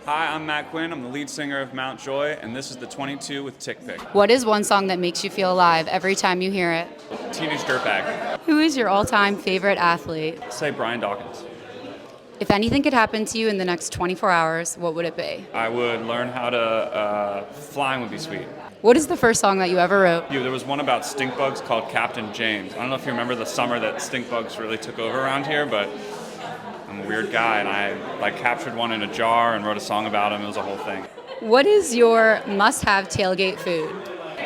Hi, I'm Matt Quinn. I'm the lead singer of Mount Joy, and this is the 22 with TickPick. What is one song that makes you feel alive every time you hear it? Teenage Dirtbag. Who is your all-time favorite athlete? Say Brian Dawkins. If anything could happen to you in the next 24 hours, what would it be? I would learn how to, flying would be sweet. What is the first song that you ever wrote? There was one about stink bugs called Captain James. I don't know if you remember the summer that stink bugs really took over around here, but I'm a weird guy, and I captured one in a jar and wrote a song about him. It was a whole thing. What is your must-have tailgate food?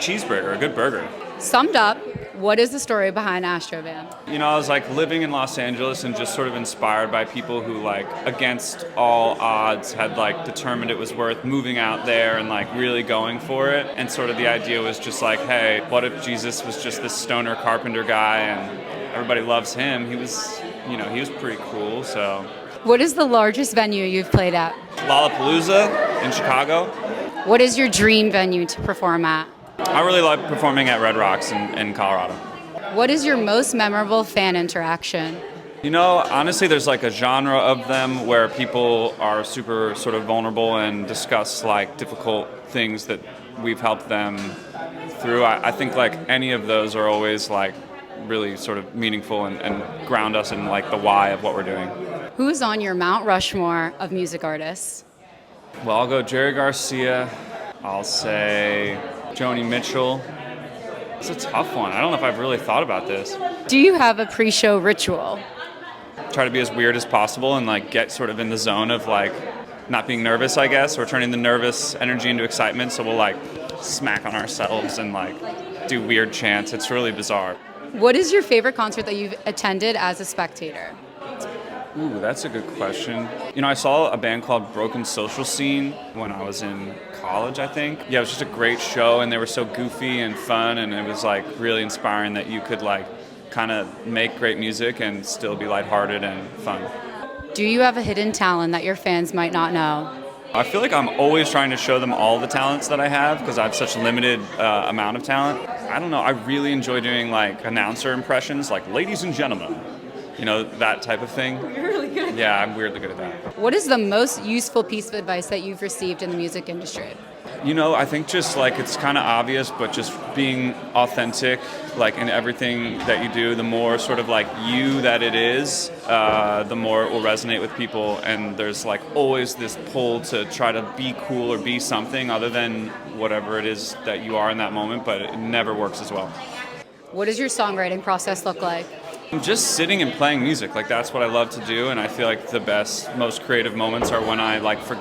Cheeseburger, a good burger. Summed up, what is the story behind Astrovan? I was living in Los Angeles and just sort of inspired by people who against all odds had determined it was worth moving out there and really going for it. And sort of the idea was just hey, what if Jesus was just this stoner carpenter guy and everybody loves him? He was, he was pretty cool, so. What is the largest venue you've played at? Lollapalooza in Chicago. What is your dream venue to perform at? I really like performing at Red Rocks in Colorado. What is your most memorable fan interaction? Honestly, there's a genre of them where people are super sort of vulnerable and discuss difficult things that we've helped them through. I think any of those are always really sort of meaningful and ground us in the why of what we're doing. Who is on your Mount Rushmore of music artists? Well, I'll go Jerry Garcia. I'll say Joni Mitchell. It's a tough one. I don't know if I've really thought about this. Do you have a pre-show ritual? Try to be as weird as possible and get sort of in the zone of not being nervous, I guess, or turning the nervous energy into excitement. So we'll smack on ourselves and do weird chants. It's really bizarre. What is your favorite concert that you've attended as a spectator? Ooh, that's a good question. I saw a band called Broken Social Scene when I was in college, I think. Yeah, it was just a great show, and they were so goofy and fun, and it was really inspiring that you could kind of make great music and still be lighthearted and fun. Do you have a hidden talent that your fans might not know? I feel like I'm always trying to show them all the talents that I have because I have such a limited amount of talent. I don't know, I really enjoy doing announcer impressions, ladies and gentlemen. That type of thing. You're really good at that. Yeah, I'm weirdly good at that. What is the most useful piece of advice that you've received in the music industry? I think just it's kind of obvious, but just being authentic, in everything that you do, the more sort of you that it is, the more it will resonate with people. And there's always this pull to try to be cool or be something other than whatever it is that you are in that moment, but it never works as well. What does your songwriting process look like? I'm just sitting and playing music. That's what I love to do, and I feel the best, most creative moments are when I forget